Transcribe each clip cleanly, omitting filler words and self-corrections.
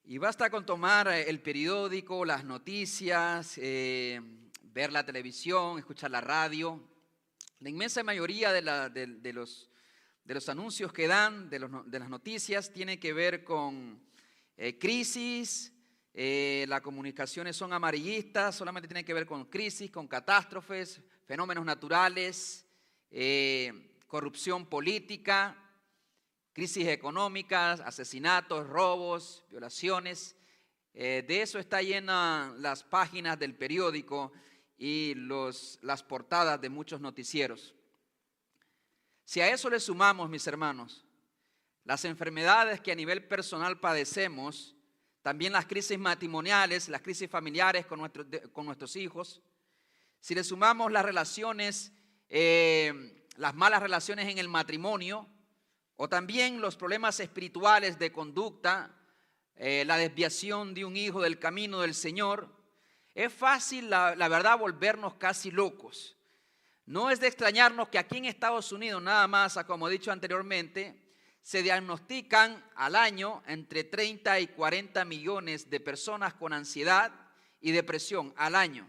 Y basta con tomar el periódico, las noticias, ver la televisión, escuchar la radio. La inmensa mayoría de los anuncios que dan, de las noticias, tiene que ver con crisis. Las comunicaciones son amarillistas, solamente tienen que ver con crisis, con catástrofes, fenómenos naturales, corrupción política, crisis económicas, asesinatos, robos, violaciones. De eso está llena las páginas del periódico y las portadas de muchos noticieros. Si a eso le sumamos, mis hermanos, las enfermedades que a nivel personal padecemos, también las crisis matrimoniales, las crisis familiares con nuestros hijos, si le sumamos las relaciones, las malas relaciones en el matrimonio, o también los problemas espirituales de conducta, la desviación de un hijo del camino del Señor, es fácil, la verdad, volvernos casi locos. No es de extrañarnos que aquí en Estados Unidos, nada más, como he dicho anteriormente, se diagnostican al año entre 30 y 40 millones de personas con ansiedad y depresión al año.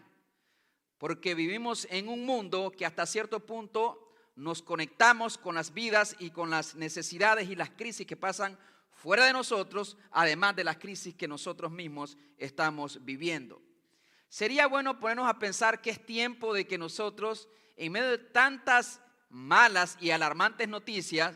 Porque vivimos en un mundo que hasta cierto punto nos conectamos con las vidas y con las necesidades y las crisis que pasan fuera de nosotros, además de las crisis que nosotros mismos estamos viviendo. Sería bueno ponernos a pensar que es tiempo de que nosotros, en medio de tantas malas y alarmantes noticias,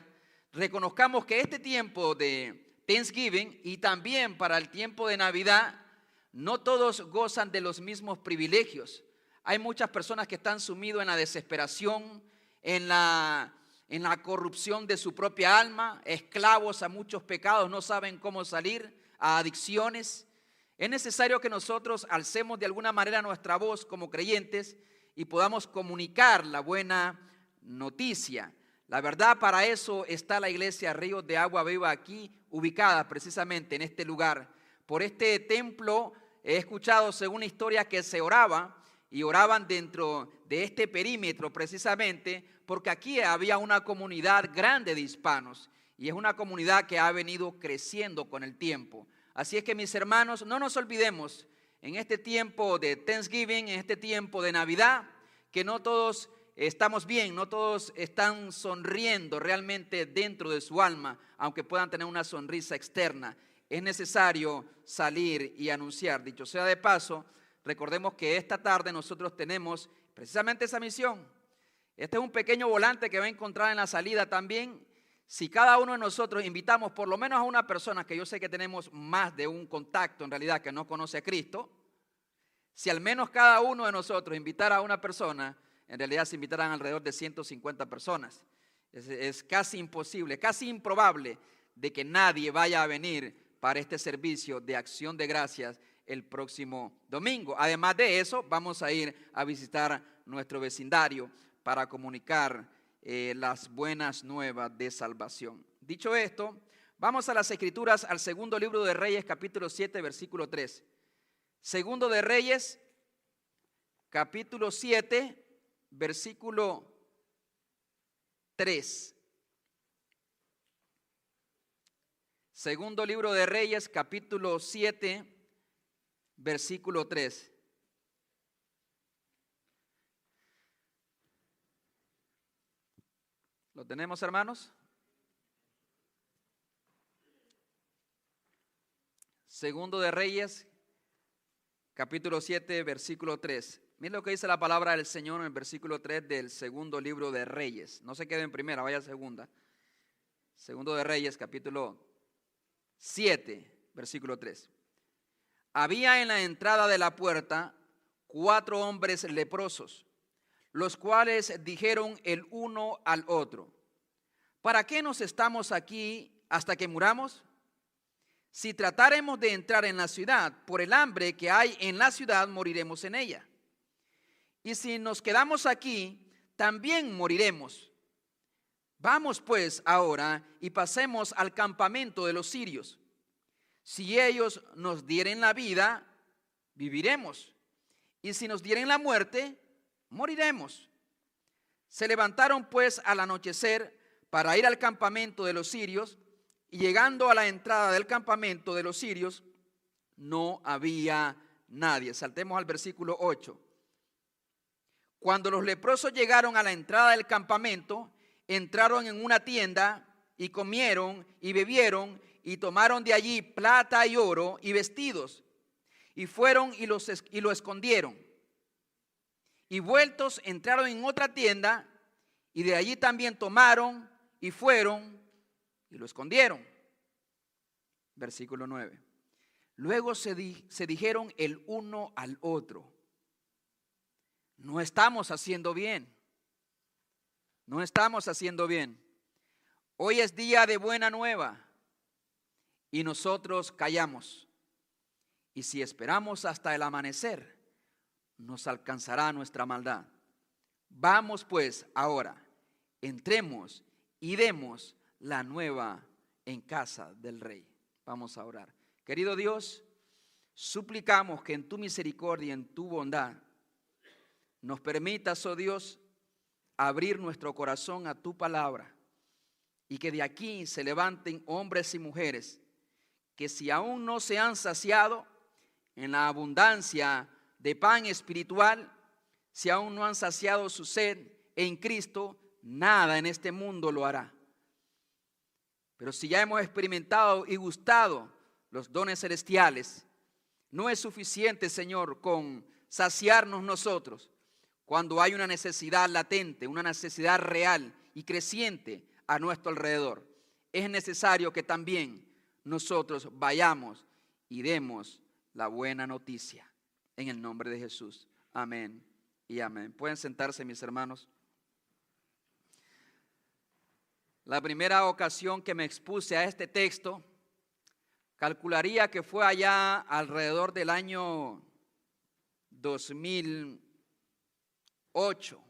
reconozcamos que este tiempo de Thanksgiving y también para el tiempo de Navidad, no todos gozan de los mismos privilegios. Hay muchas personas que están sumidos en la desesperación, en la corrupción de su propia alma, esclavos a muchos pecados, no saben cómo salir, a adicciones. Es necesario que nosotros alcemos de alguna manera nuestra voz como creyentes y podamos comunicar la buena noticia. La verdad, para eso está la iglesia Ríos de Agua Viva aquí, ubicada precisamente en este lugar. Por este templo he escuchado, según la historia, que se oraba y oraban dentro de este perímetro precisamente porque aquí había una comunidad grande de hispanos y es una comunidad que ha venido creciendo con el tiempo. Así es que, mis hermanos, no nos olvidemos en este tiempo de Thanksgiving, en este tiempo de Navidad, que no todos estamos bien, no todos están sonriendo realmente dentro de su alma, aunque puedan tener una sonrisa externa. Es necesario salir y anunciar. Dicho sea de paso, recordemos que esta tarde nosotros tenemos precisamente esa misión. Este es un pequeño volante que va a encontrar en la salida también. Si cada uno de nosotros invitamos por lo menos a una persona, que yo sé que tenemos más de un contacto en realidad que no conoce a Cristo, si al menos cada uno de nosotros invitara a una persona, en realidad se invitarán alrededor de 150 personas. Es casi imposible, casi improbable de que nadie vaya a venir para este servicio de acción de gracias el próximo domingo. Además de eso, vamos a ir a visitar nuestro vecindario para comunicar las buenas nuevas de salvación. Dicho esto, vamos a las Escrituras, al segundo libro de Reyes, capítulo 7, versículo 3. Segundo de Reyes, capítulo 7, versículo 3. Segundo libro de Reyes, capítulo 7, versículo 3. ¿Lo tenemos, hermanos? Segundo de Reyes, capítulo 7, versículo 3. Miren lo que dice la palabra del Señor en el versículo 3 del segundo libro de Reyes. No se quede en primera, vaya a segunda. Segundo de Reyes, capítulo 7, versículo 3. Había en la entrada de la puerta 4 hombres leprosos, los cuales dijeron el uno al otro: ¿para qué nos estamos aquí hasta que muramos? Si tratáremos de entrar en la ciudad, por el hambre que hay en la ciudad, moriremos en ella. Y si nos quedamos aquí, también moriremos. Vamos pues ahora y pasemos al campamento de los sirios. Si ellos nos dieren la vida, viviremos. Y si nos dieren la muerte, moriremos. Se levantaron pues al anochecer para ir al campamento de los sirios, y llegando a la entrada del campamento de los sirios, no había nadie. Saltemos al versículo 8. Cuando los leprosos llegaron a la entrada del campamento, entraron en una tienda y comieron y bebieron y tomaron de allí plata y oro y vestidos y fueron y lo escondieron. Y vueltos entraron en otra tienda y de allí también tomaron y fueron y lo escondieron. Versículo 9. Luego se dijeron el uno al otro: no estamos haciendo bien. No estamos haciendo bien. Hoy es día de buena nueva y nosotros callamos. Y si esperamos hasta el amanecer, nos alcanzará nuestra maldad. Vamos pues ahora, entremos y demos la nueva en casa del rey. Vamos a orar. Querido Dios, suplicamos que en tu misericordia y en tu bondad nos permitas, oh Dios, abrir nuestro corazón a tu palabra y que de aquí se levanten hombres y mujeres que si aún no se han saciado en la abundancia de pan espiritual, si aún no han saciado su sed en Cristo, nada en este mundo lo hará. Pero si ya hemos experimentado y gustado los dones celestiales, no es suficiente, Señor, con saciarnos nosotros cuando hay una necesidad latente, una necesidad real y creciente a nuestro alrededor. Es necesario que también nosotros vayamos y demos la buena noticia. En el nombre de Jesús. Amén y amén. Pueden sentarse, mis hermanos. La primera ocasión que me expuse a este texto, calcularía que fue allá alrededor del año 2008.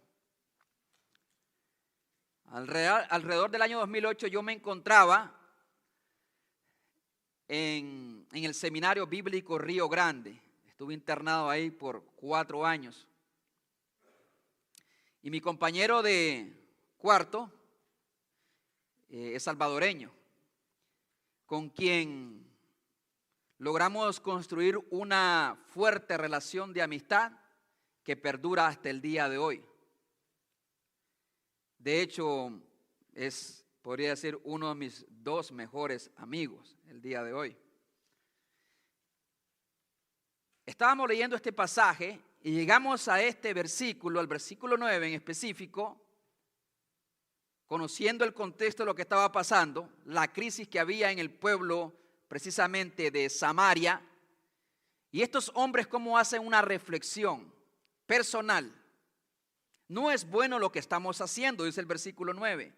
Alrededor del año 2008 yo me encontraba en el Seminario Bíblico Río Grande. Estuve internado ahí por 4 años. Y mi compañero de cuarto es salvadoreño, con quien logramos construir una fuerte relación de amistad que perdura hasta el día de hoy. De hecho, podría decir, uno de mis 2 mejores amigos el día de hoy. Estábamos leyendo este pasaje y llegamos a este versículo, al versículo 9 en específico, conociendo el contexto de lo que estaba pasando, la crisis que había en el pueblo precisamente de Samaria, y estos hombres cómo hacen una reflexión personal. No es bueno lo que estamos haciendo, dice el versículo 9.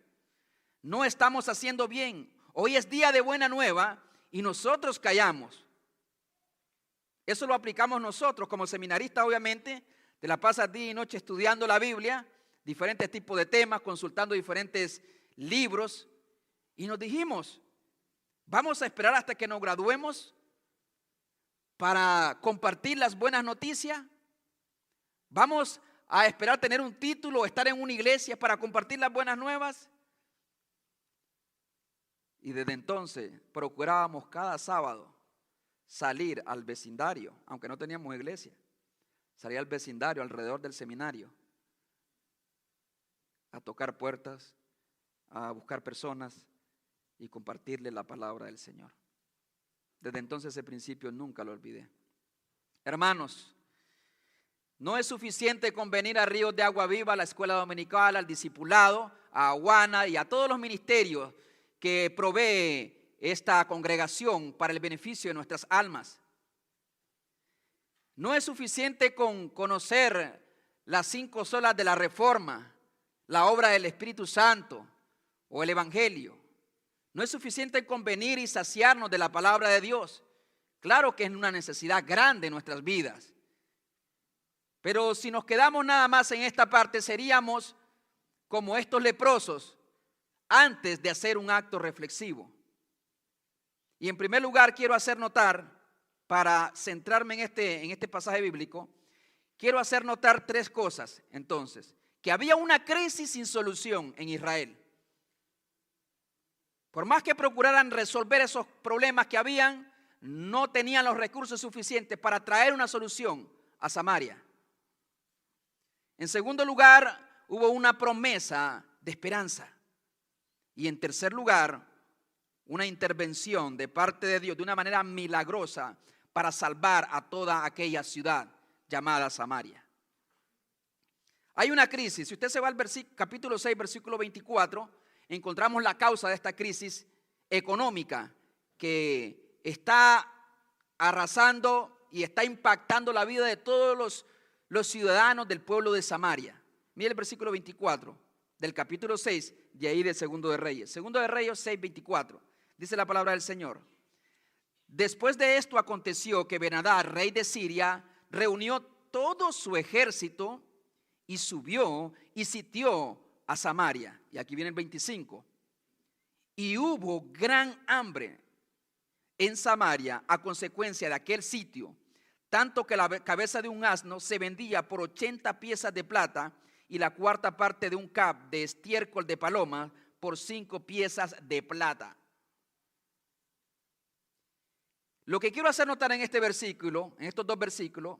No estamos haciendo bien. Hoy es día de buena nueva y nosotros callamos. Eso lo aplicamos nosotros como seminaristas, obviamente. Te la pasas día y noche estudiando la Biblia, diferentes tipos de temas, consultando diferentes libros. Y nos dijimos, vamos a esperar hasta que nos graduemos para compartir las buenas noticias. Vamos a esperar tener un título o estar en una iglesia para compartir las buenas nuevas. Y desde entonces procurábamos cada sábado salir al vecindario, aunque no teníamos iglesia, salir al vecindario alrededor del seminario, a tocar puertas, a buscar personas y compartirle la palabra del Señor. Desde entonces ese principio nunca lo olvidé. Hermanos, no es suficiente con venir a Ríos de Agua Viva, a la escuela dominical, al discipulado, a Aguana y a todos los ministerios que provee esta congregación para el beneficio de nuestras almas. No es suficiente con conocer las 5 solas de la Reforma, la obra del Espíritu Santo o el Evangelio. No es suficiente con venir y saciarnos de la palabra de Dios. Claro que es una necesidad grande en nuestras vidas. Pero si nos quedamos nada más en esta parte, seríamos como estos leprosos antes de hacer un acto reflexivo. Y en primer lugar quiero hacer notar, para centrarme en este pasaje bíblico, quiero hacer notar 3 cosas entonces. Que había una crisis sin solución en Israel. Por más que procuraran resolver esos problemas que habían, no tenían los recursos suficientes para traer una solución a Samaria. En segundo lugar, hubo una promesa de esperanza. Y en tercer lugar, una intervención de parte de Dios de una manera milagrosa para salvar a toda aquella ciudad llamada Samaria. Hay una crisis. Si usted se va al capítulo 6, versículo 24, encontramos la causa de esta crisis económica que está arrasando y está impactando la vida de todos los ciudadanos del pueblo de Samaria. Mire el versículo 24 del capítulo 6 de ahí de Segundo de Reyes. Segundo de Reyes 6, 24. Dice la palabra del Señor. Después de esto aconteció que Ben-Hadad, rey de Siria, reunió todo su ejército y subió y sitió a Samaria. Y aquí viene el 25. Y hubo gran hambre en Samaria a consecuencia de aquel sitio, tanto que la cabeza de un asno se vendía por 80 piezas de plata y la cuarta parte de un cab de estiércol de paloma por 5 piezas de plata. Lo que quiero hacer notar en este versículo, en estos dos versículos,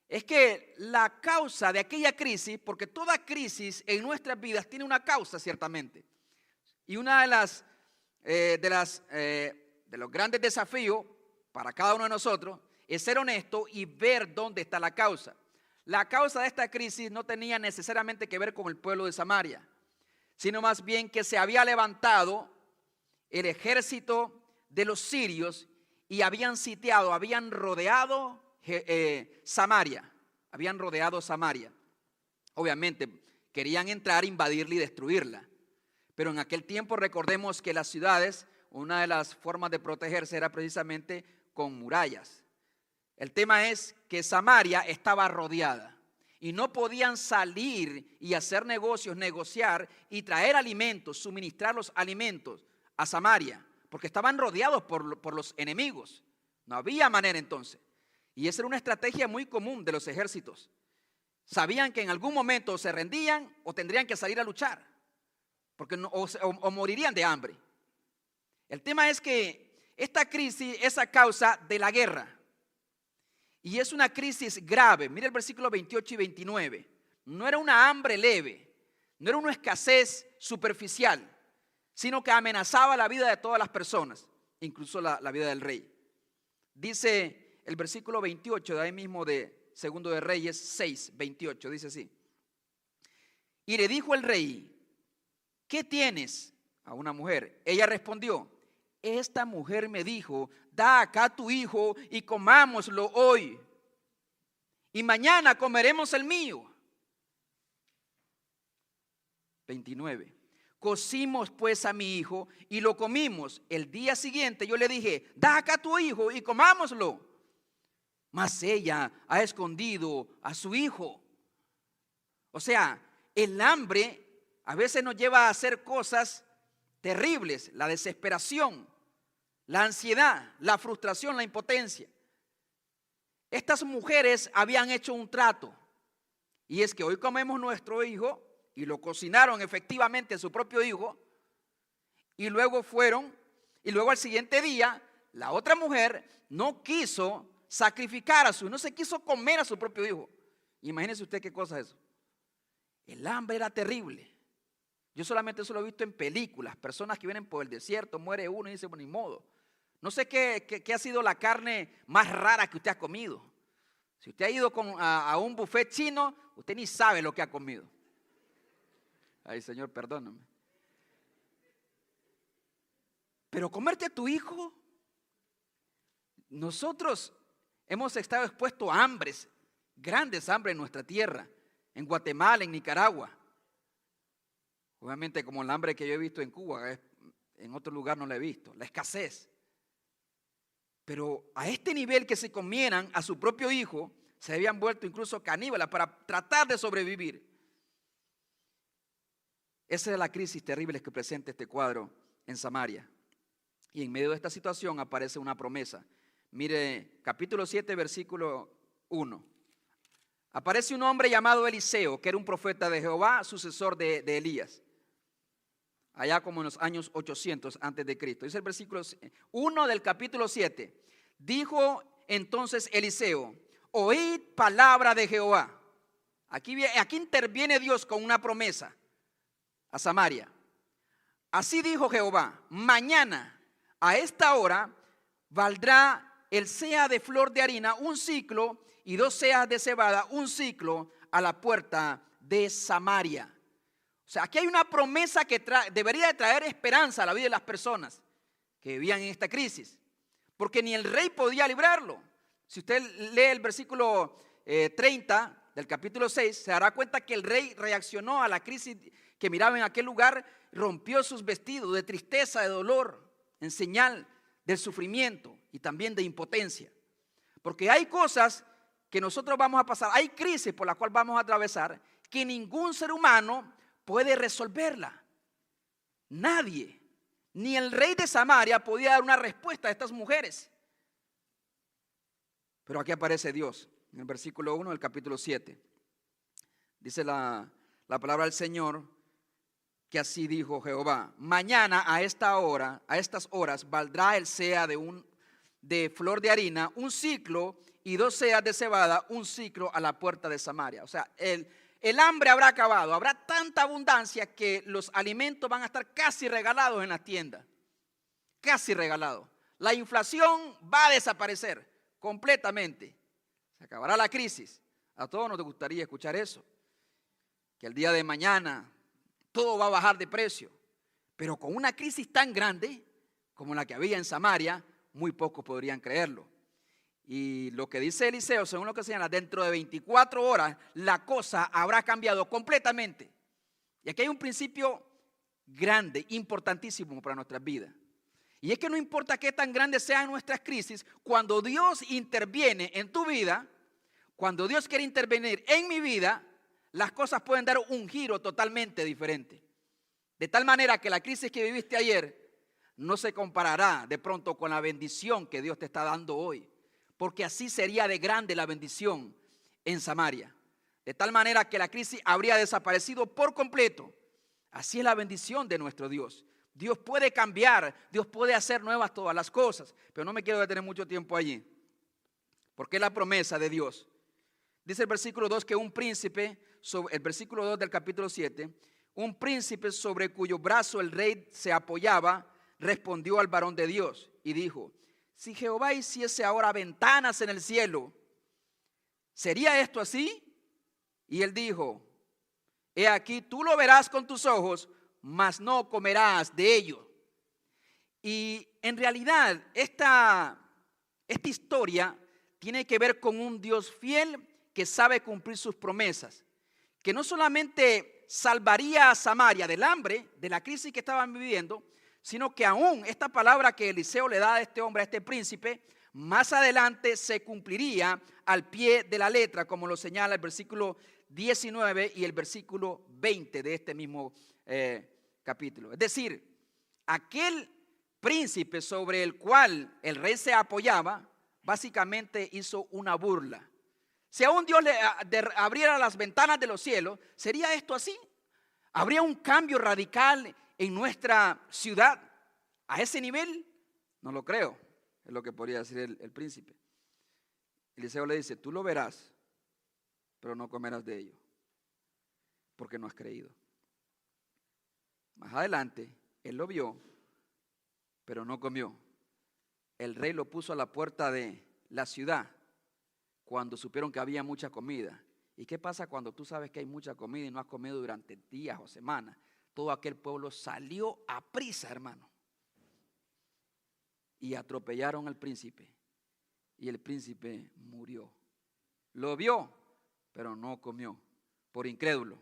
es que la causa de aquella crisis, porque toda crisis en nuestras vidas tiene una causa ciertamente, y una de los grandes desafíos para cada uno de nosotros es ser honesto y ver dónde está la causa. La causa de esta crisis no tenía necesariamente que ver con el pueblo de Samaria, sino más bien que se había levantado el ejército de los sirios y habían sitiado, habían rodeado Samaria. Habían rodeado Samaria. Obviamente querían entrar, invadirla y destruirla. Pero en aquel tiempo recordemos que las ciudades, una de las formas de protegerse era precisamente con murallas. El tema es que Samaria estaba rodeada y no podían salir y hacer negocios, negociar y traer alimentos, suministrar los alimentos a Samaria, porque estaban rodeados por los enemigos. No había manera entonces. Y esa era una estrategia muy común de los ejércitos. Sabían que en algún momento se rendían o tendrían que salir a luchar, porque o morirían de hambre. El tema es que esta crisis es a causa de la guerra. Y es una crisis grave. Mira el versículo 28 y 29. No era una hambre leve, no era una escasez superficial, sino que amenazaba la vida de todas las personas, incluso la vida del rey. Dice el versículo 28 de ahí mismo de Segundo de Reyes 6, 28, dice así. Y le dijo el rey, ¿qué tienes? A una mujer. Ella respondió, esta mujer me dijo, da acá tu hijo y comámoslo hoy, y mañana comeremos el mío. 29. Cocimos pues a mi hijo y lo comimos. El día siguiente yo le dije, da acá tu hijo y comámoslo. Mas ella ha escondido a su hijo. O sea, el hambre a veces nos lleva a hacer cosas terribles, la desesperación, la ansiedad, la frustración, la impotencia. Estas mujeres habían hecho un trato, y es que hoy comemos nuestro hijo, y lo cocinaron efectivamente a su propio hijo, y luego al siguiente día, la otra mujer no quiso sacrificar a su hijo, no se quiso comer a su propio hijo. Imagínese usted qué cosa es eso. El hambre era terrible. Yo solamente eso lo he visto en películas, personas que vienen por el desierto, muere uno y dice, bueno, ni modo. No sé qué ha sido la carne más rara que usted ha comido. Si usted ha ido a un buffet chino, usted ni sabe lo que ha comido. Ay, Señor, perdóname. Pero comerte a tu hijo, nosotros hemos estado expuestos a hambres, grandes hambres en nuestra tierra, en Guatemala, en Nicaragua. Obviamente como el hambre que yo he visto en Cuba, en otro lugar no la he visto, la escasez. Pero a este nivel que se comieran a su propio hijo, se habían vuelto incluso caníbales para tratar de sobrevivir. Esa es la crisis terrible que presenta este cuadro en Samaria. Y en medio de esta situación aparece una promesa. Mire, capítulo 7, versículo 1. Aparece un hombre llamado Eliseo, que era un profeta de Jehová, sucesor de Elías. Allá como en los años 800 antes de Cristo. Dice el versículo 1 del capítulo 7. Dijo entonces Eliseo: oíd palabra de Jehová. Aquí interviene Dios con una promesa a Samaria. Así dijo Jehová: mañana a esta hora valdrá el seah de flor de harina un ciclo, y 2 seahs de cebada un ciclo, a la puerta de Samaria. O sea, aquí hay una promesa que debería de traer esperanza a la vida de las personas que vivían en esta crisis, porque ni el rey podía librarlo. Si usted lee el versículo 30 del capítulo 6, se dará cuenta que el rey reaccionó a la crisis que miraba en aquel lugar, rompió sus vestidos de tristeza, de dolor, en señal del sufrimiento y también de impotencia. Porque hay cosas que nosotros vamos a pasar, hay crisis por las cuales vamos a atravesar, que ningún ser humano puede resolverla. Nadie, ni el rey de Samaria podía dar una respuesta a estas mujeres. Pero aquí aparece Dios, en el versículo 1 del capítulo 7. Dice la palabra del Señor, que así dijo Jehová: mañana a esta hora, a estas horas, valdrá el seah de flor de harina un ciclo, y 2 seahs de cebada un ciclo, a la puerta de Samaria. O sea, el hambre habrá acabado, habrá tanta abundancia que los alimentos van a estar casi regalados en las tiendas. Casi regalados. La inflación va a desaparecer completamente. Se acabará la crisis. A todos nos gustaría escuchar eso. Que el día de mañana todo va a bajar de precio. Pero con una crisis tan grande como la que había en Samaria, muy pocos podrían creerlo. Y lo que dice Eliseo, según lo que señala, dentro de 24 horas la cosa habrá cambiado completamente. Y aquí hay un principio grande, importantísimo para nuestras vidas. Y es que no importa qué tan grandes sean nuestras crisis, cuando Dios interviene en tu vida, cuando Dios quiere intervenir en mi vida, las cosas pueden dar un giro totalmente diferente. De tal manera que la crisis que viviste ayer no se comparará de pronto con la bendición que Dios te está dando hoy. Porque así sería de grande la bendición en Samaria. De tal manera que la crisis habría desaparecido por completo. Así es la bendición de nuestro Dios. Dios puede cambiar, Dios puede hacer nuevas todas las cosas. Pero no me quiero detener mucho tiempo allí, porque es la promesa de Dios. Dice el versículo 2 que un príncipe, el versículo 2 del capítulo 7, un príncipe sobre cuyo brazo el rey se apoyaba, respondió al varón de Dios y dijo: si Jehová hiciese ahora ventanas en el cielo, ¿sería esto así? Y él dijo: he aquí, tú lo verás con tus ojos, mas no comerás de ello. Y en realidad esta historia tiene que ver con un Dios fiel que sabe cumplir sus promesas, que no solamente salvaría a Samaria del hambre, de la crisis que estaban viviendo, sino que aún esta palabra que Eliseo le da a este hombre, a este príncipe, más adelante se cumpliría al pie de la letra, como lo señala el versículo 19 y el versículo 20 de este mismo capítulo. Es decir, aquel príncipe sobre el cual el rey se apoyaba, básicamente hizo una burla. Si aún Dios le abriera las ventanas de los cielos, ¿sería esto así? ¿Habría un cambio radical en nuestra ciudad a ese nivel? No lo creo, es lo que podría decir el príncipe. Eliseo le dice: tú lo verás, pero no comerás de ello, porque no has creído. Más adelante, él lo vio, pero no comió. El rey lo puso a la puerta de la ciudad cuando supieron que había mucha comida. ¿Y qué pasa cuando tú sabes que hay mucha comida y no has comido durante días o semanas? Todo aquel pueblo salió a prisa, hermano, y atropellaron al príncipe, y el príncipe murió. Lo vio, pero no comió, por incrédulo.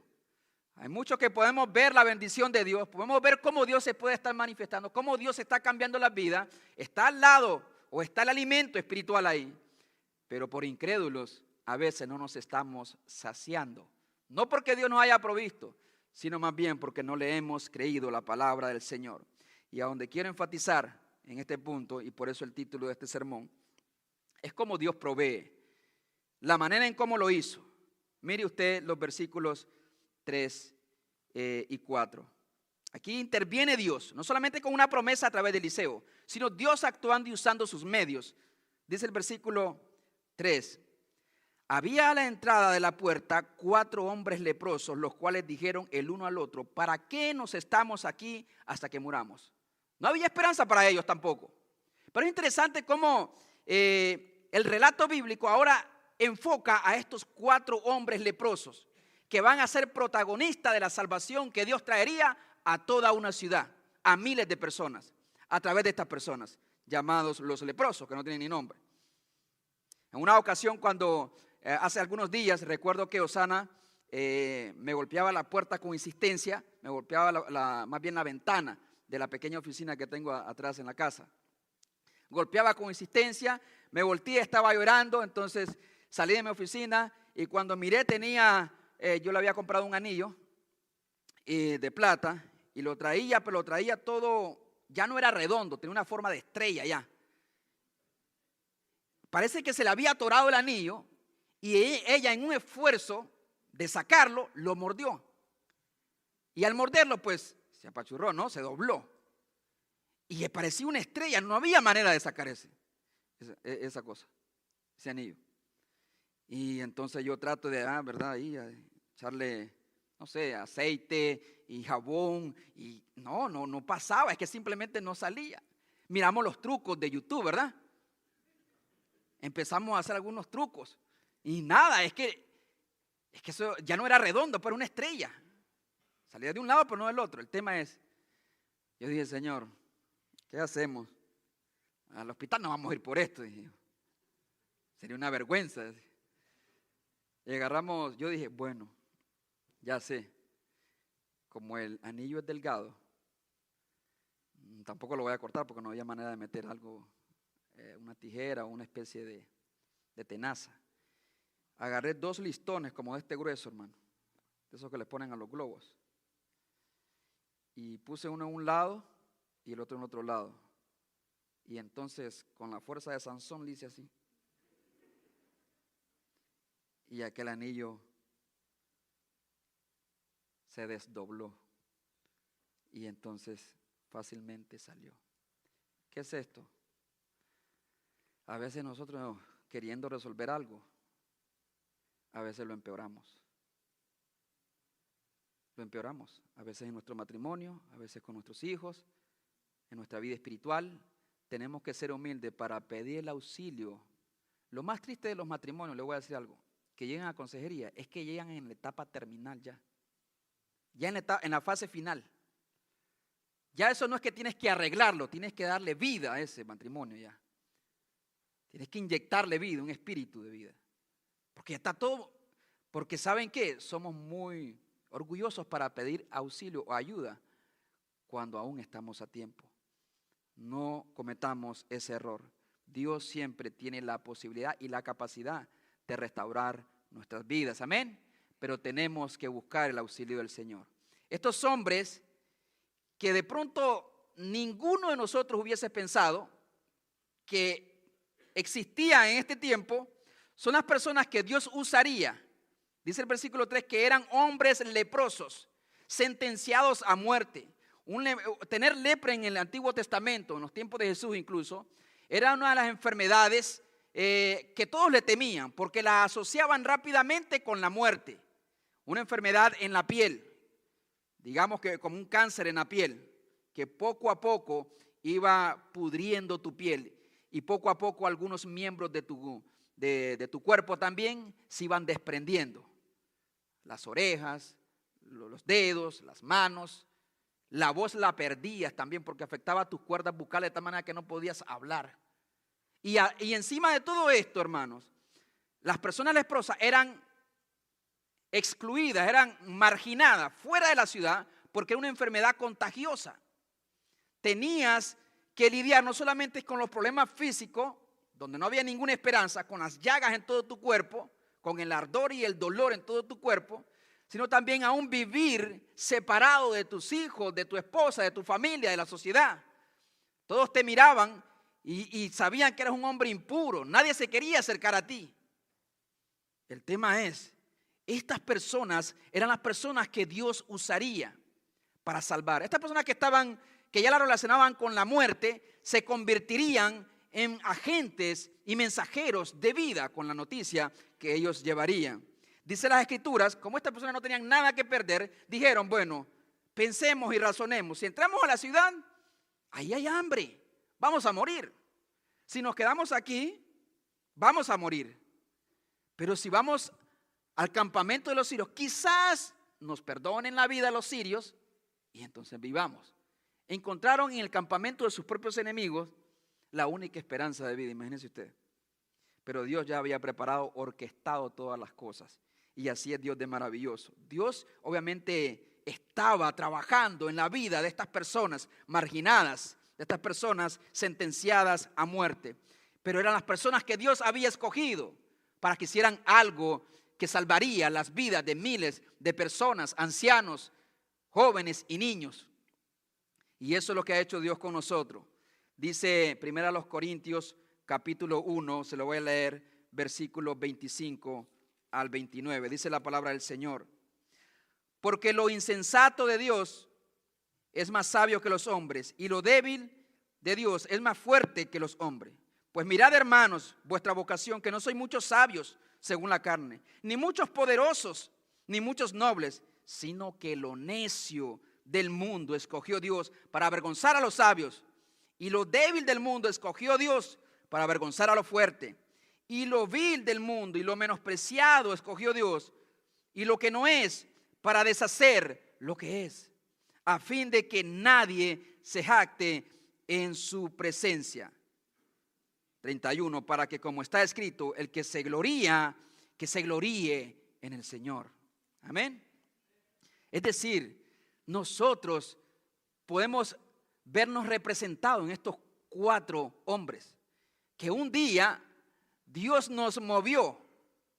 Hay muchos que podemos ver la bendición de Dios, podemos ver cómo Dios se puede estar manifestando, cómo Dios está cambiando las vidas, está al lado o está el alimento espiritual ahí, pero por incrédulos a veces no nos estamos saciando. No porque Dios nos haya provisto, sino más bien porque no le hemos creído la palabra del Señor. Y a donde quiero enfatizar en este punto, y por eso el título de este sermón, es cómo Dios provee, la manera en cómo lo hizo. Mire usted los versículos 3 y 4. Aquí interviene Dios, no solamente con una promesa a través de Eliseo, sino Dios actuando y usando sus medios. Dice el versículo 3. Había a la entrada de la puerta 4 hombres leprosos, los cuales dijeron el uno al otro: ¿para qué nos estamos aquí hasta que muramos? No había esperanza para ellos tampoco. Pero es interesante cómo el relato bíblico ahora enfoca a estos 4 hombres leprosos que van a ser protagonistas de la salvación que Dios traería a toda una ciudad, a miles de personas, a través de estas personas llamados los leprosos, que no tienen ni nombre. En una ocasión, cuando hace algunos días, recuerdo que Osana me golpeaba la puerta con insistencia, me golpeaba más bien la ventana de la pequeña oficina que tengo atrás en la casa. Golpeaba con insistencia, me volteé, estaba llorando, entonces salí de mi oficina y cuando miré yo le había comprado un anillo de plata y lo traía, pero lo traía todo, ya no era redondo, tenía una forma de estrella ya. Parece que se le había atorado el anillo y ella, en un esfuerzo de sacarlo, lo mordió. Y al morderlo, pues, se apachurró, ¿no? Se dobló. Y le parecía una estrella, no había manera de sacar esa cosa, ese anillo. Y entonces yo trato de, ¿verdad? Ahí, echarle, no sé, aceite y jabón. Y no pasaba, es que simplemente no salía. Miramos los trucos de YouTube, ¿verdad? Empezamos a hacer algunos trucos. Y nada, es que eso ya no era redondo, pero una estrella. Salía de un lado, pero no del otro. El tema es, yo dije: Señor, ¿qué hacemos? Al hospital no vamos a ir por esto. Dije, sería una vergüenza. Y agarramos, yo dije, bueno, ya sé, como el anillo es delgado, tampoco lo voy a cortar porque no había manera de meter algo, una tijera o una especie de tenaza. Agarré 2 listones como de este grueso, hermano, de esos que le ponen a los globos. Y puse uno en un lado y el otro en otro lado. Y entonces, con la fuerza de Sansón, le hice así. Y aquel anillo se desdobló. Y entonces fácilmente salió. ¿Qué es esto? A veces nosotros, queriendo resolver algo, a veces lo empeoramos. Lo empeoramos. A veces en nuestro matrimonio, a veces con nuestros hijos, en nuestra vida espiritual. Tenemos que ser humildes para pedir el auxilio. Lo más triste de los matrimonios, le voy a decir algo, que llegan a consejería, es que llegan en la etapa terminal ya. Ya en la fase final. Ya eso no es que tienes que arreglarlo, tienes que darle vida a ese matrimonio ya. Tienes que inyectarle vida, un espíritu de vida. Porque ya está todo, porque ¿saben qué? Somos muy orgullosos para pedir auxilio o ayuda cuando aún estamos a tiempo. No cometamos ese error. Dios siempre tiene la posibilidad y la capacidad de restaurar nuestras vidas, amén. Pero tenemos que buscar el auxilio del Señor. Estos hombres que de pronto ninguno de nosotros hubiese pensado que existían en este tiempo, son las personas que Dios usaría. Dice el versículo 3 que eran hombres leprosos, sentenciados a muerte. Tener lepra en el Antiguo Testamento, en los tiempos de Jesús incluso, era una de las enfermedades que todos le temían, porque la asociaban rápidamente con la muerte. Una enfermedad en la piel, digamos que como un cáncer en la piel, que poco a poco iba pudriendo tu piel y poco a poco algunos miembros de tu cuerpo también se iban desprendiendo. Las orejas, los dedos, las manos, la voz la perdías también porque afectaba tus cuerdas bucales de tal manera que no podías hablar. Y encima de todo esto, hermanos, las personas leprosas eran excluidas, eran marginadas fuera de la ciudad porque era una enfermedad contagiosa. Tenías que lidiar no solamente con los problemas físicos, donde no había ninguna esperanza, con las llagas en todo tu cuerpo, con el ardor y el dolor en todo tu cuerpo, sino también aún vivir separado de tus hijos, de tu esposa, de tu familia, de la sociedad. Todos te miraban y sabían que eras un hombre impuro. Nadie se quería acercar a ti. El tema es, estas personas eran las personas que Dios usaría para salvar. Estas personas que ya la relacionaban con la muerte, se convertirían en agentes y mensajeros de vida con la noticia que ellos llevarían. Dice las Escrituras, como estas personas no tenían nada que perder, dijeron, bueno, pensemos y razonemos. Si entramos a la ciudad, ahí hay hambre, vamos a morir. Si nos quedamos aquí, vamos a morir. Pero si vamos al campamento de los sirios, quizás nos perdonen la vida los sirios y entonces vivamos. Encontraron en el campamento de sus propios enemigos la única esperanza de vida, imagínense usted. Pero Dios ya había preparado, orquestado todas las cosas. Y así es Dios de maravilloso. Dios obviamente estaba trabajando en la vida de estas personas marginadas, de estas personas sentenciadas a muerte. Pero eran las personas que Dios había escogido para que hicieran algo que salvaría las vidas de miles de personas, ancianos, jóvenes y niños. Y eso es lo que ha hecho Dios con nosotros. Dice 1 Corintios capítulo 1, se lo voy a leer, versículos 25 al 29. Dice la palabra del Señor. Porque lo insensato de Dios es más sabio que los hombres, y lo débil de Dios es más fuerte que los hombres. Pues mirad, hermanos, vuestra vocación, que no sois muchos sabios según la carne, ni muchos poderosos, ni muchos nobles, sino que lo necio del mundo escogió Dios para avergonzar a los sabios, y lo débil del mundo escogió Dios para avergonzar a lo fuerte, y lo vil del mundo y lo menospreciado escogió Dios, y lo que no es, para deshacer lo que es, a fin de que nadie se jacte en su presencia. 31, para que, como está escrito, el que se gloría, que se gloríe en el Señor. Amén. Es decir, nosotros podemos vernos representados en estos 4 hombres, que un día Dios nos movió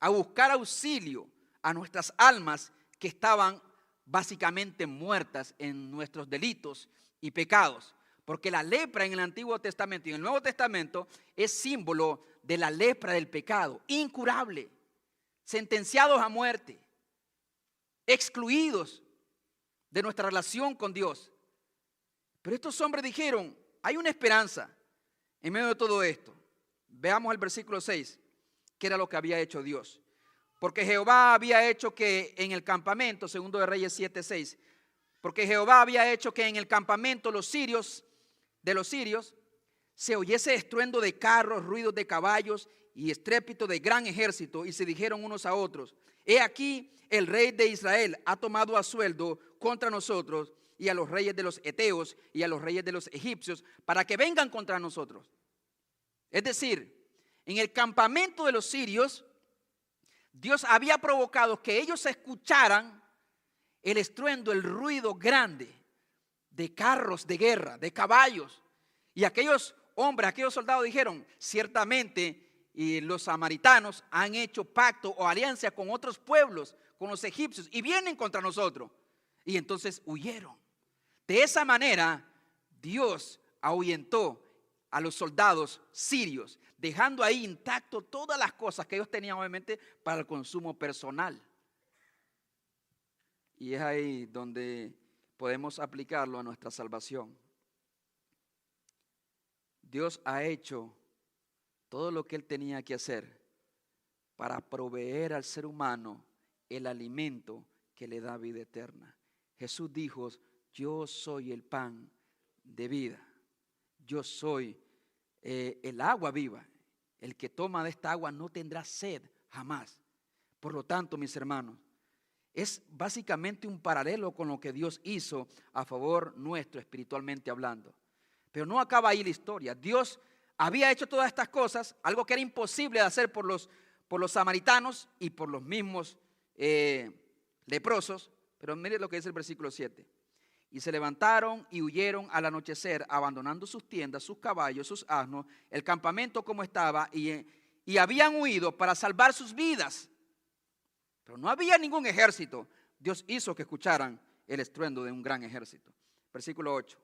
a buscar auxilio a nuestras almas que estaban básicamente muertas en nuestros delitos y pecados. Porque la lepra en el Antiguo Testamento y en el Nuevo Testamento es símbolo de la lepra del pecado, incurable, sentenciados a muerte, excluidos de nuestra relación con Dios. Pero estos hombres dijeron, hay una esperanza en medio de todo esto. Veamos el versículo 6, que era lo que había hecho Dios. Porque Jehová había hecho que en el campamento, segundo de Reyes 7:6, porque Jehová había hecho que en el campamento de los sirios se oyese estruendo de carros, ruidos de caballos y estrépito de gran ejército, y se dijeron unos a otros, he aquí el rey de Israel ha tomado a sueldo contra nosotros y a los reyes de los heteos y a los reyes de los egipcios para que vengan contra nosotros. Es decir, en el campamento de los sirios Dios había provocado que ellos escucharan el estruendo, el ruido grande de carros de guerra, de caballos. Y aquellos hombres, aquellos soldados dijeron, ciertamente los samaritanos han hecho pacto o alianza con otros pueblos, con los egipcios, y vienen contra nosotros. Y entonces huyeron. De esa manera, Dios ahuyentó a los soldados sirios, dejando ahí intacto todas las cosas que ellos tenían obviamente para el consumo personal. Y es ahí donde podemos aplicarlo a nuestra salvación. Dios ha hecho todo lo que Él tenía que hacer para proveer al ser humano el alimento que le da vida eterna. Jesús dijo, yo soy el pan de vida. Yo soy el agua viva. El que toma de esta agua no tendrá sed jamás. Por lo tanto, mis hermanos, es básicamente un paralelo con lo que Dios hizo a favor nuestro, espiritualmente hablando. Pero no acaba ahí la historia. Dios había hecho todas estas cosas, algo que era imposible de hacer por los samaritanos y por los mismos leprosos. Pero mire lo que dice el versículo 7. Y se levantaron y huyeron al anochecer, abandonando sus tiendas, sus caballos, sus asnos, el campamento como estaba, y habían huido para salvar sus vidas. Pero no había ningún ejército. Dios hizo que escucharan el estruendo de un gran ejército. Versículo 8.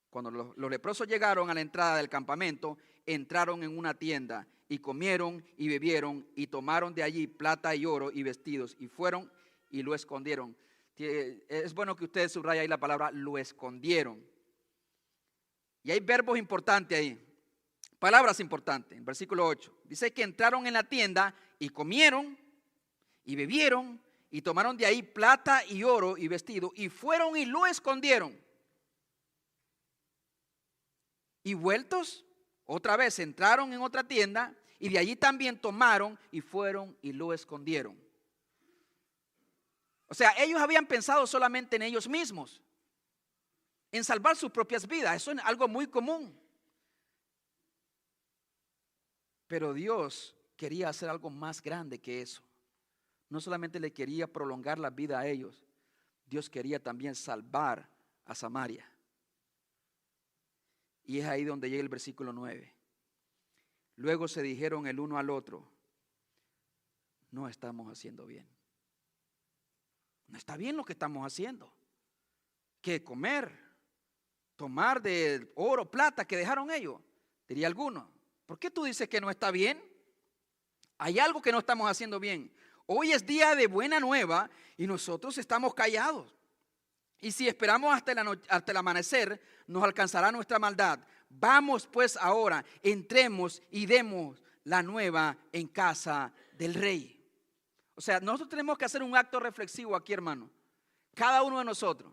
Cuando los leprosos llegaron a la entrada del campamento, entraron en una tienda y comieron y bebieron y tomaron de allí plata y oro y vestidos y fueron y lo escondieron. Es bueno que ustedes subrayen ahí la palabra lo escondieron. Y hay verbos importantes ahí. Palabras importantes, en versículo 8. Dice que entraron en la tienda y comieron y bebieron y tomaron de ahí plata y oro y vestido y fueron y lo escondieron. Y vueltos, otra vez entraron en otra tienda y de allí también tomaron y fueron y lo escondieron. O sea, ellos habían pensado solamente en ellos mismos, en salvar sus propias vidas. Eso es algo muy común. Pero Dios quería hacer algo más grande que eso. No solamente le quería prolongar la vida a ellos, Dios quería también salvar a Samaria. Y es ahí donde llega el versículo 9. Luego se dijeron el uno al otro: no estamos haciendo bien. No está bien lo que estamos haciendo. ¿Qué comer? Tomar de oro, plata que dejaron ellos. Diría alguno: ¿por qué tú dices que no está bien? Hay algo que no estamos haciendo bien. Hoy es día de buena nueva y nosotros estamos callados. Y si esperamos hasta el amanecer, nos alcanzará nuestra maldad. Vamos pues ahora, entremos y demos la nueva en casa del rey. O sea, nosotros tenemos que hacer un acto reflexivo aquí, hermano. Cada uno de nosotros,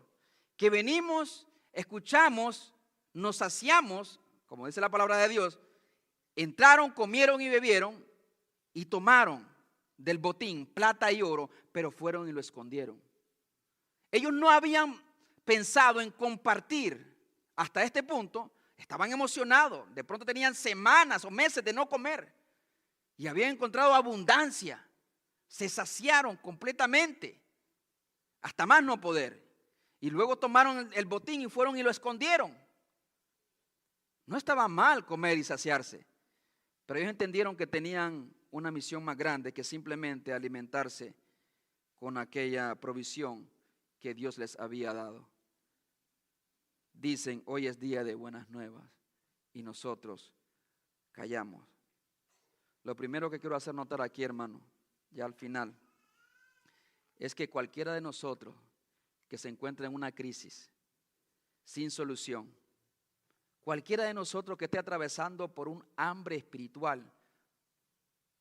que venimos, escuchamos, nos saciamos, como dice la palabra de Dios, entraron, comieron y bebieron y tomaron del botín plata y oro, pero fueron y lo escondieron. Ellos no habían pensado en compartir hasta este punto, estaban emocionados, de pronto tenían semanas o meses de no comer y habían encontrado abundancia, se saciaron completamente, hasta más no poder, y luego tomaron el botín y fueron y lo escondieron. No estaba mal comer y saciarse, pero ellos entendieron que tenían una misión más grande que simplemente alimentarse con aquella provisión que Dios les había dado. Dicen: hoy es día de buenas nuevas, y nosotros callamos. Lo primero que quiero hacer notar aquí, hermano, ya al final, es que cualquiera de nosotros que se encuentre en una crisis sin solución, cualquiera de nosotros que esté atravesando por un hambre espiritual,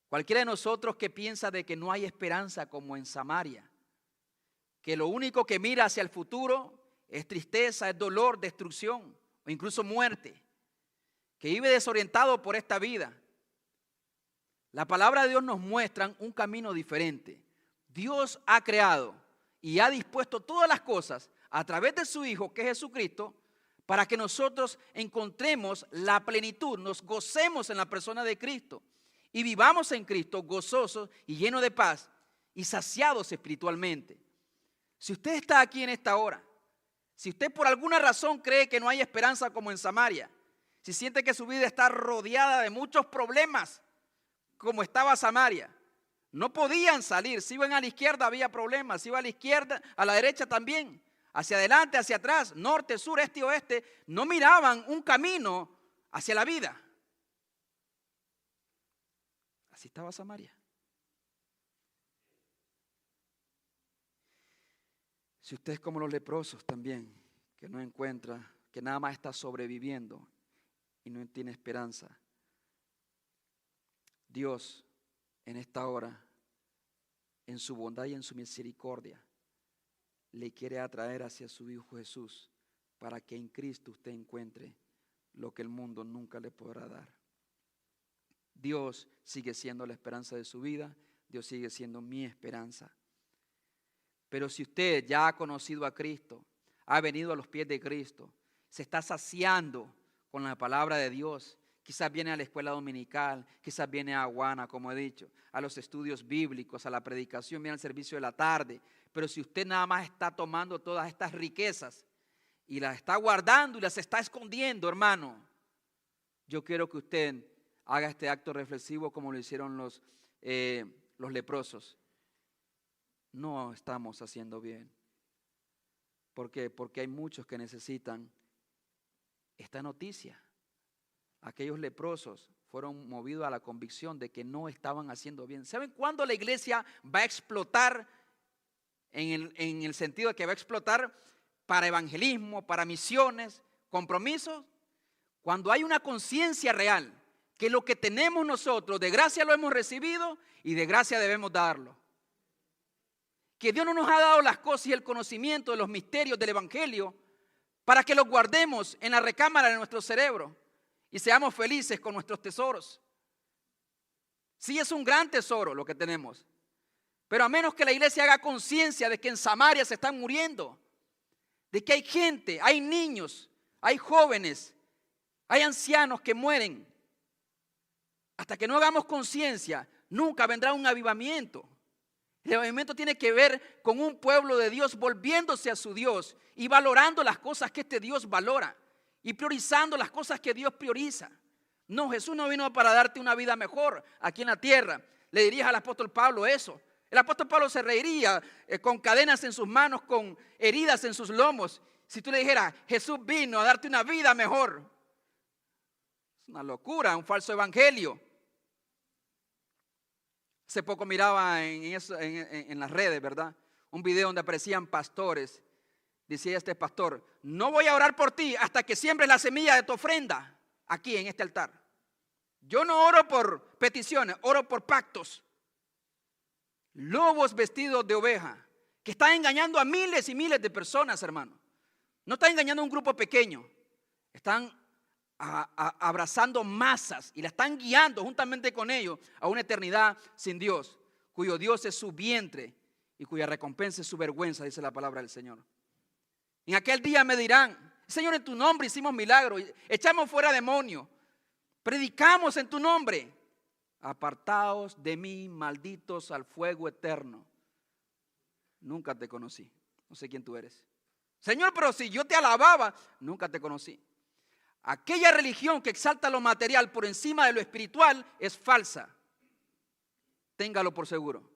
cualquiera de nosotros que piensa de que no hay esperanza como en Samaria, que lo único que mira hacia el futuro es tristeza, es dolor, destrucción o incluso muerte, que vive desorientado por esta vida. La palabra de Dios nos muestra un camino diferente. Dios ha creado y ha dispuesto todas las cosas a través de su Hijo, que es Jesucristo, para que nosotros encontremos la plenitud, nos gocemos en la persona de Cristo y vivamos en Cristo gozosos y llenos de paz y saciados espiritualmente. Si usted está aquí en esta hora, si usted por alguna razón cree que no hay esperanza como en Samaria, si siente que su vida está rodeada de muchos problemas como estaba Samaria, no podían salir, si iban a la izquierda había problemas, si iban a la izquierda, a la derecha también, hacia adelante, hacia atrás, norte, sur, este y oeste, no miraban un camino hacia la vida. Así estaba Samaria. Si usted es como los leprosos también, que no encuentra, que nada más está sobreviviendo y no tiene esperanza, Dios en esta hora, en su bondad y en su misericordia, le quiere atraer hacia su Hijo Jesús para que en Cristo usted encuentre lo que el mundo nunca le podrá dar. Dios sigue siendo la esperanza de su vida, Dios sigue siendo mi esperanza. Pero si usted ya ha conocido a Cristo, ha venido a los pies de Cristo, se está saciando con la palabra de Dios, quizás viene a la escuela dominical, quizás viene a Aguana, como he dicho, a los estudios bíblicos, a la predicación, viene al servicio de la tarde. Pero si usted nada más está tomando todas estas riquezas y las está guardando y las está escondiendo, hermano, yo quiero que usted haga este acto reflexivo como lo hicieron los leprosos. No estamos haciendo bien. ¿Por qué? Porque hay muchos que necesitan esta noticia. Aquellos leprosos fueron movidos a la convicción de que no estaban haciendo bien. ¿Saben cuándo la iglesia va a explotar? En el sentido de que va a explotar para evangelismo, para misiones, compromisos. Cuando hay una conciencia real que lo que tenemos nosotros, de gracia lo hemos recibido y de gracia debemos darlo. Que Dios no nos ha dado las cosas y el conocimiento de los misterios del Evangelio para que los guardemos en la recámara de nuestro cerebro y seamos felices con nuestros tesoros. Sí, es un gran tesoro lo que tenemos, pero a menos que la iglesia haga conciencia de que en Samaria se están muriendo, de que hay gente, hay niños, hay jóvenes, hay ancianos que mueren, hasta que no hagamos conciencia, nunca vendrá un avivamiento. El avivamiento tiene que ver con un pueblo de Dios volviéndose a su Dios y valorando las cosas que este Dios valora y priorizando las cosas que Dios prioriza. No, Jesús no vino para darte una vida mejor aquí en la tierra. Le dirías al apóstol Pablo eso. El apóstol Pablo se reiría con cadenas en sus manos, con heridas en sus lomos. Si tú le dijeras, Jesús vino a darte una vida mejor. Es una locura, un falso evangelio. Hace poco miraba en las redes, ¿verdad? Un video donde aparecían pastores. Decía este pastor, no voy a orar por ti hasta que siembres la semilla de tu ofrenda aquí en este altar. Yo no oro por peticiones, oro por pactos. Lobos vestidos de oveja que están engañando a miles y miles de personas, hermano. No están engañando a un grupo pequeño. Están abrazando masas y la están guiando juntamente con ellos a una eternidad sin Dios, cuyo Dios es su vientre y cuya recompensa es su vergüenza, dice la palabra del Señor. En aquel día me dirán, Señor, en tu nombre hicimos milagros, echamos fuera demonios, predicamos en tu nombre. Apartaos de mí, malditos, al fuego eterno. Nunca te conocí, no sé quién tú eres. Señor, pero si yo te alababa, nunca te conocí. Aquella religión que exalta lo material por encima de lo espiritual es falsa. Téngalo por seguro.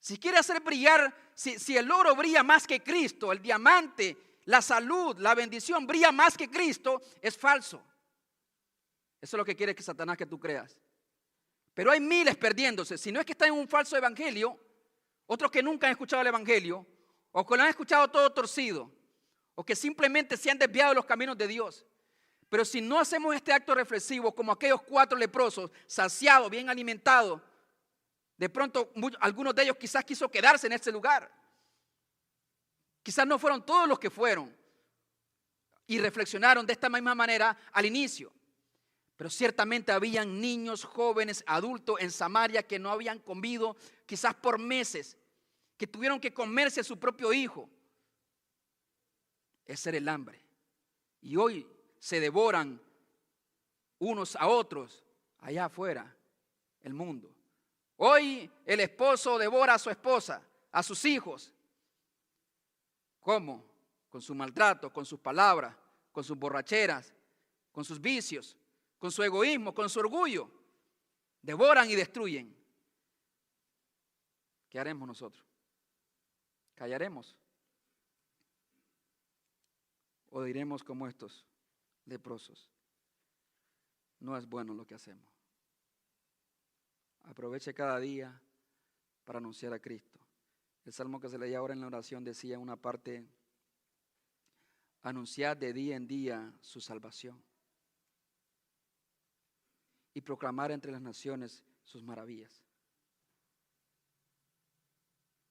Si quiere hacer brillar, si el oro brilla más que Cristo, el diamante, la salud, la bendición brilla más que Cristo, es falso. Eso es lo que quiere que Satanás que tú creas. Pero hay miles perdiéndose. Si no es que están en un falso evangelio, otros que nunca han escuchado el evangelio, o que lo han escuchado todo torcido, o que simplemente se han desviado de los caminos de Dios. Pero si no hacemos este acto reflexivo como aquellos 4 leprosos, saciados, bien alimentados, de pronto algunos de ellos quizás quiso quedarse en ese lugar. Quizás no fueron todos los que fueron y reflexionaron de esta misma manera al inicio. Pero ciertamente habían niños, jóvenes, adultos en Samaria que no habían comido quizás por meses, que tuvieron que comerse a su propio hijo. Ese era el hambre. Y hoy se devoran unos a otros allá afuera, el mundo. Hoy el esposo devora a su esposa, a sus hijos. ¿Cómo? Con su maltrato, con sus palabras, con sus borracheras, con sus vicios, con su egoísmo, con su orgullo. Devoran y destruyen. ¿Qué haremos nosotros? ¿Callaremos? ¿O diremos como estos leprosos? No es bueno lo que hacemos. Aproveche cada día para anunciar a Cristo. El salmo que se leía ahora en la oración decía en una parte, anunciad de día en día su salvación y proclamar entre las naciones sus maravillas.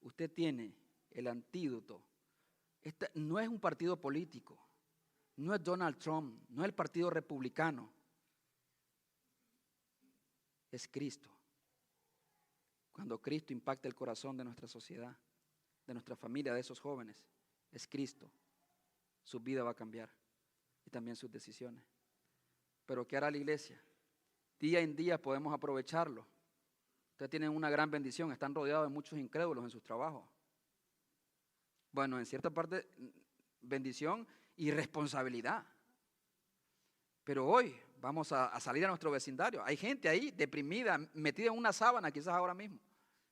Usted tiene el antídoto. Este no es un partido político, no es Donald Trump, no es el partido republicano, es Cristo. Cuando Cristo impacta el corazón de nuestra sociedad, de nuestra familia, de esos jóvenes, es Cristo. Su vida va a cambiar y también sus decisiones. Pero ¿qué hará la iglesia? Día en día podemos aprovecharlo. Ustedes tienen una gran bendición, están rodeados de muchos incrédulos en sus trabajos. Bueno, en cierta parte, bendición y responsabilidad. Pero hoy vamos a salir a nuestro vecindario. Hay gente ahí deprimida, metida en una sábana quizás ahora mismo,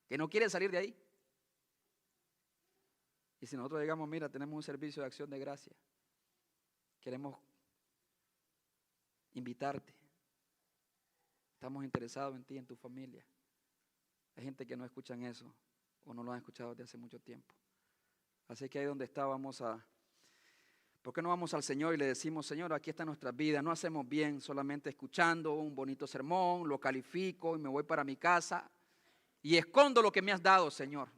que no quiere salir de ahí. Y si nosotros digamos, mira, tenemos un servicio de acción de gracia, queremos invitarte, estamos interesados en ti, en tu familia. Hay gente que no escuchan eso o no lo han escuchado desde hace mucho tiempo. Así que ahí donde está vamos a ¿Por qué no vamos al Señor y le decimos, Señor, aquí está nuestra vida? No hacemos bien solamente escuchando un bonito sermón, lo califico y me voy para mi casa y escondo lo que me has dado, Señor.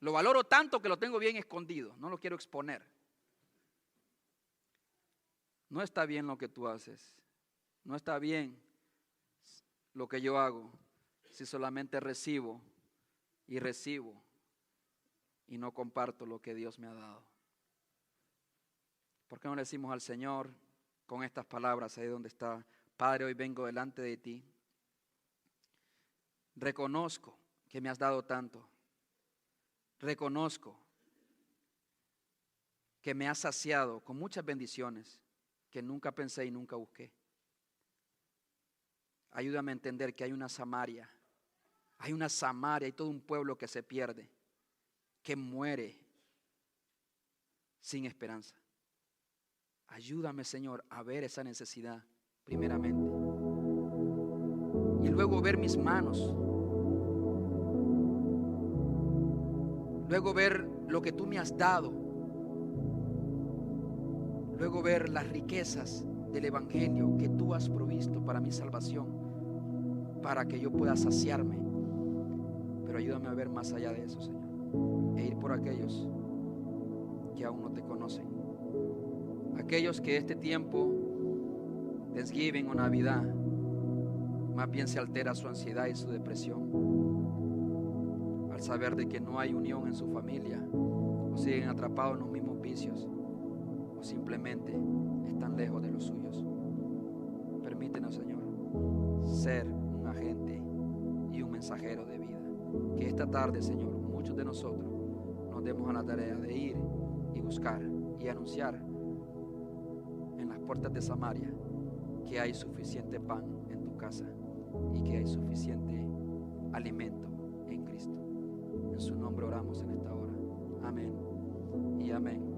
Lo valoro tanto que lo tengo bien escondido, no lo quiero exponer. No está bien lo que tú haces. No está bien lo que yo hago si solamente recibo y no comparto lo que Dios me ha dado. ¿Por qué no le decimos al Señor con estas palabras ahí donde está? Padre, hoy vengo delante de ti. Reconozco que me has dado tanto. Reconozco que me has saciado con muchas bendiciones que nunca pensé y nunca busqué. Ayúdame a entender que hay una Samaria. Hay una Samaria y todo un pueblo que se pierde, que muere sin esperanza. Ayúdame, Señor, a ver esa necesidad primeramente. Y luego ver mis manos. Luego ver lo que tú me has dado. Luego ver las riquezas del Evangelio que tú has provisto para mi salvación, para que yo pueda saciarme. Pero ayúdame a ver más allá de eso, Señor, e ir por aquellos que aún no te conocen. Aquellos que este tiempo, Thanksgiving o Navidad, más bien se altera su ansiedad y su depresión al saber de que no hay unión en su familia, o siguen atrapados en los mismos vicios, o simplemente están lejos de los suyos. Permítenos, Señor, ser un agente y un mensajero de vida. Que esta tarde, Señor, muchos de nosotros nos demos a la tarea de ir y buscar y anunciar en las puertas de Samaria que hay suficiente pan en tu casa y que hay suficiente alimento en Cristo. En su nombre oramos en esta hora. Amén y amén.